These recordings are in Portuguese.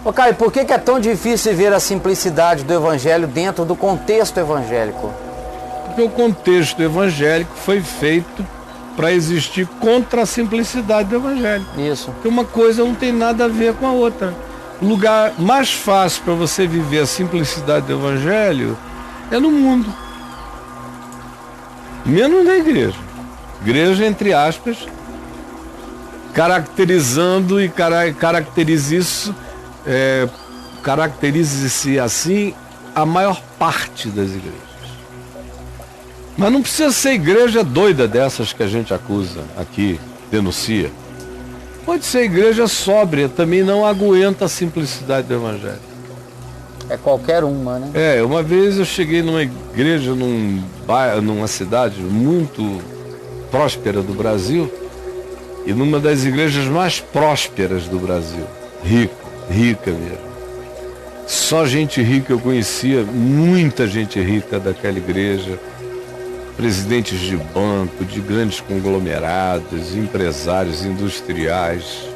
Ô Caio, por que é tão difícil ver a simplicidade do evangelho dentro do contexto evangélico? Porque o contexto evangélico foi feito para existir contra a simplicidade do evangelho. Isso. Porque uma coisa não tem nada a ver com a outra. O lugar mais fácil para você viver a simplicidade do evangelho é no mundo. Menos na igreja. Igreja, entre aspas, caracterizando e caracterize-se assim a maior parte das igrejas. Mas não precisa ser igreja doida dessas que a gente acusa aqui, denuncia. Pode ser igreja sóbria, também não aguenta a simplicidade do evangelho. É qualquer uma, né? Uma vez eu cheguei numa igreja, numa cidade muito próspera do Brasil, e numa das igrejas mais prósperas do Brasil. Rica mesmo. Só gente rica eu conhecia, muita gente rica daquela igreja. Presidentes de banco, de grandes conglomerados, empresários industriais,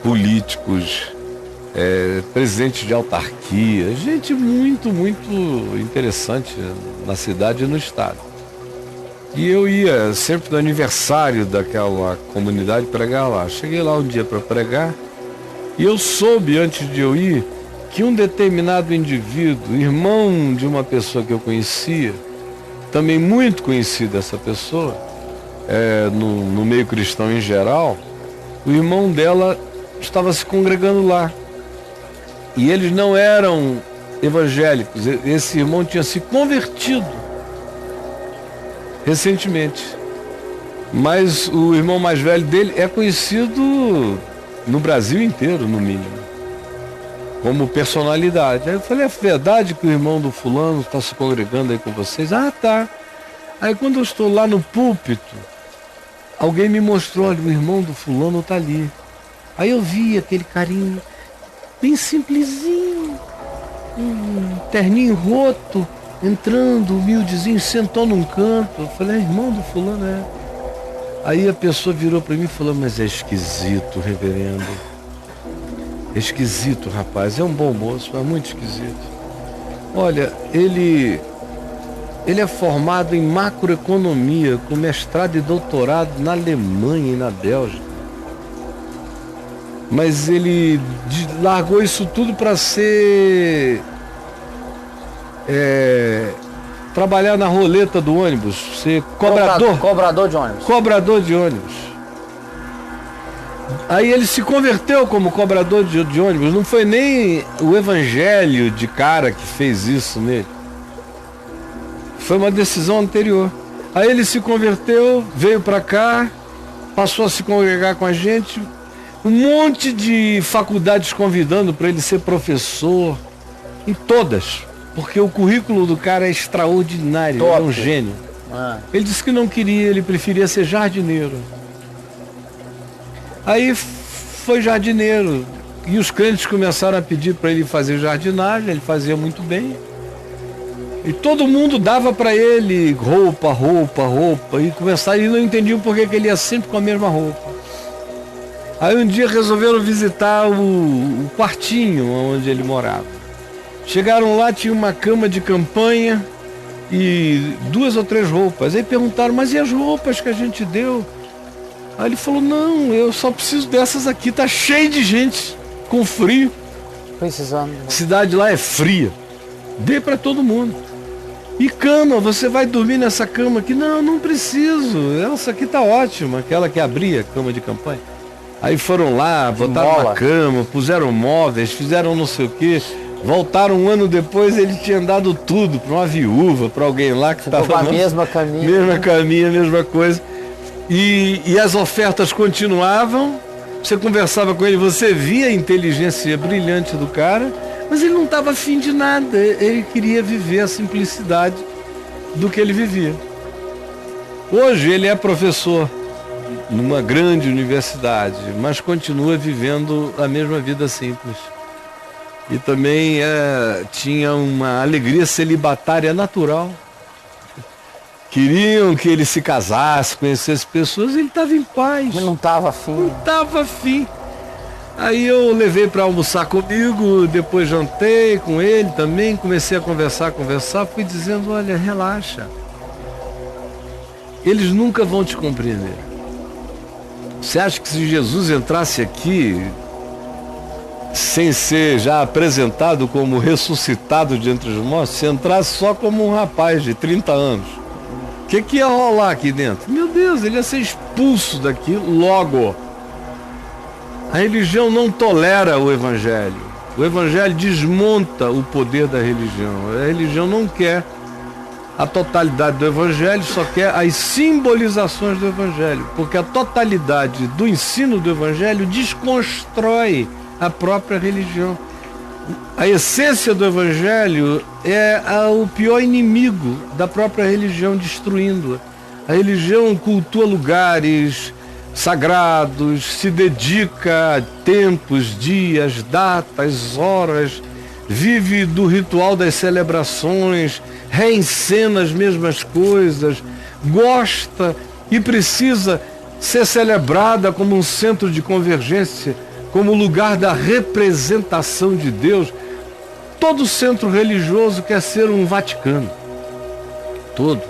políticos, presidentes de autarquia, gente muito, muito interessante na cidade e no estado. E eu ia sempre no aniversário daquela comunidade pregar lá. Cheguei lá um dia para pregar e eu soube, antes de eu ir, que um determinado indivíduo, irmão de uma pessoa que eu conhecia, também muito conhecida essa pessoa, no meio cristão em geral, o irmão dela estava se congregando lá. E eles não eram evangélicos. Esse irmão tinha se convertido recentemente. Mas o irmão mais velho dele é conhecido no Brasil inteiro, no mínimo, como personalidade. Aí eu falei, é verdade que o irmão do fulano está se congregando aí com vocês? Ah, tá. Aí quando eu estou lá no púlpito, alguém me mostrou, olha, o irmão do fulano está ali. Aí eu vi aquele carinho bem simplesinho, um terninho roto, entrando, humildezinho, sentou num canto. Eu falei, irmão do fulano, é. Aí a pessoa virou para mim e falou, mas é esquisito, reverendo. É esquisito, rapaz. É um bom moço, mas muito esquisito. Olha, ele é formado em macroeconomia, com mestrado e doutorado na Alemanha e na Bélgica. Mas ele largou isso tudo para trabalhar na roleta do ônibus, ser cobrador. Cobrador de ônibus. Cobrador de ônibus. Aí ele se converteu como cobrador de ônibus. Não foi nem o evangelho de cara que fez isso nele. Foi uma decisão anterior. Aí ele se converteu, veio para cá, passou a se congregar com a gente. Um monte de faculdades convidando para ele ser professor. Em todas. Porque o currículo do cara é extraordinário. Ele é um gênio. Ele disse que não queria, ele preferia ser jardineiro. Aí foi jardineiro. E os crentes começaram a pedir para ele fazer jardinagem, ele fazia muito bem. E todo mundo dava para ele roupa. E começaram, e não entendiam por que ele ia sempre com a mesma roupa. Aí um dia resolveram visitar o quartinho onde ele morava. Chegaram lá, tinha uma cama de campanha e 2 ou 3 roupas. Aí perguntaram, mas e as roupas que a gente deu? Aí ele falou, não, eu só preciso dessas aqui, tá cheio de gente, com frio. Precisando. A cidade lá é fria. Dê para todo mundo. E cama, você vai dormir nessa cama aqui? Não, não preciso, essa aqui tá ótima, aquela que abria a cama de campanha. Aí foram lá, botaram uma cama, puseram móveis, fizeram não sei o quê. Voltaram um ano depois, ele tinha dado tudo para uma viúva, para alguém lá que estava... a mesma caminha. Mesma caminha, mesma coisa. E as ofertas continuavam, você conversava com ele, você via a inteligência brilhante do cara, mas ele não estava afim de nada, ele queria viver a simplicidade do que ele vivia. Hoje ele é professor numa grande universidade, mas continua vivendo a mesma vida simples. E também tinha uma alegria celibatária natural. Queriam que ele se casasse, conhecesse pessoas, ele estava em paz. Ele não estava afim. Não estava afim. Aí eu levei para almoçar comigo, depois jantei com ele também, comecei a conversar, fui dizendo, olha, relaxa. Eles nunca vão te compreender. Você acha que se Jesus entrasse aqui, sem ser já apresentado como ressuscitado de entre os mortos, se entrasse só como um rapaz de 30 anos, o que ia rolar aqui dentro? Meu Deus, ele ia ser expulso daqui logo. A religião não tolera o evangelho. O evangelho desmonta o poder da religião. A religião não quer a totalidade do evangelho, só quer as simbolizações do evangelho, porque a totalidade do ensino do evangelho desconstrói a própria religião. A essência do evangelho é o pior inimigo da própria religião, destruindo-a. A religião cultua lugares sagrados, se dedica a tempos, dias, datas, horas, vive do ritual das celebrações, reencena as mesmas coisas, gosta e precisa ser celebrada como um centro de convergência, como lugar da representação de Deus. Todo centro religioso quer ser um Vaticano. Todo.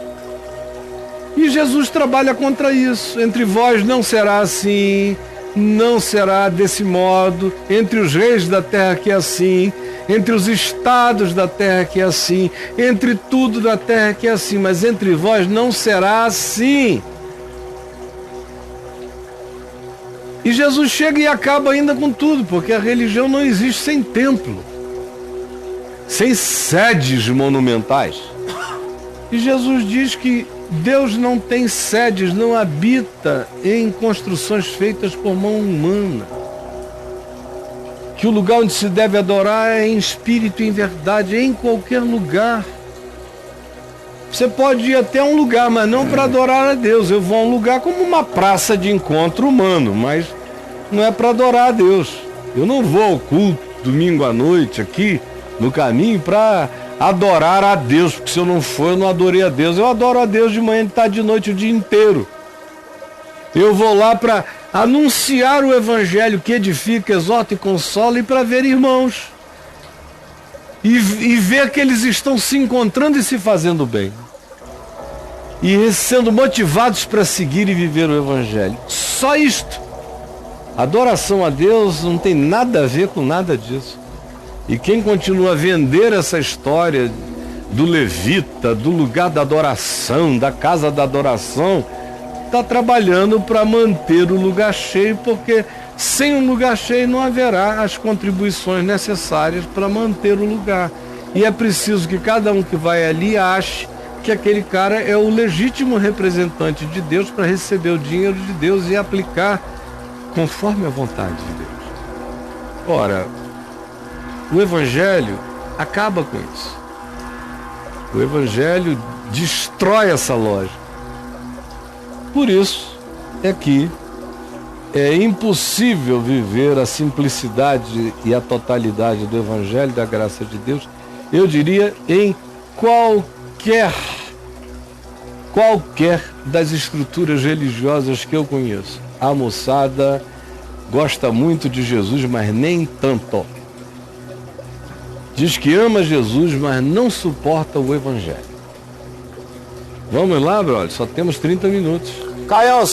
E Jesus trabalha contra isso. Entre vós não será assim, não será desse modo. Entre os reis da terra que é assim, entre os estados da terra que é assim, entre tudo da terra que é assim, mas entre vós não será assim. E Jesus chega e acaba ainda com tudo, porque a religião não existe sem templo, sem sedes monumentais. E Jesus diz que Deus não tem sedes, não habita em construções feitas por mão humana. Que o lugar onde se deve adorar é em espírito e em verdade, em qualquer lugar. Você pode ir até um lugar, mas não para adorar a Deus. Eu vou a um lugar como uma praça de encontro humano, mas não é para adorar a Deus. Eu não vou ao culto domingo à noite aqui no caminho para adorar a Deus, porque se eu não for, eu não adorei a Deus. Eu adoro a Deus de manhã, de tarde, de noite, o dia inteiro. Eu vou lá para anunciar o evangelho que edifica, exorta e consola, e para ver irmãos. E ver que eles estão se encontrando e se fazendo bem. E sendo motivados para seguir e viver o evangelho. Só isto. Adoração a Deus não tem nada a ver com nada disso. E quem continua a vender essa história do levita, do lugar da adoração, da casa da adoração, está trabalhando para manter o lugar cheio, porque sem um lugar cheio não haverá as contribuições necessárias para manter o lugar. E é preciso que cada um que vai ali ache que aquele cara é o legítimo representante de Deus para receber o dinheiro de Deus e aplicar conforme a vontade de Deus. Ora, o evangelho acaba com isso. O evangelho destrói essa lógica. Por isso é que é impossível viver a simplicidade e a totalidade do evangelho da graça de Deus, eu diria, em qualquer das estruturas religiosas que eu conheço. A moçada gosta muito de Jesus, mas nem tanto. Diz que ama Jesus, mas não suporta o evangelho. Vamos lá, brother? Só temos 30 minutos. Caião,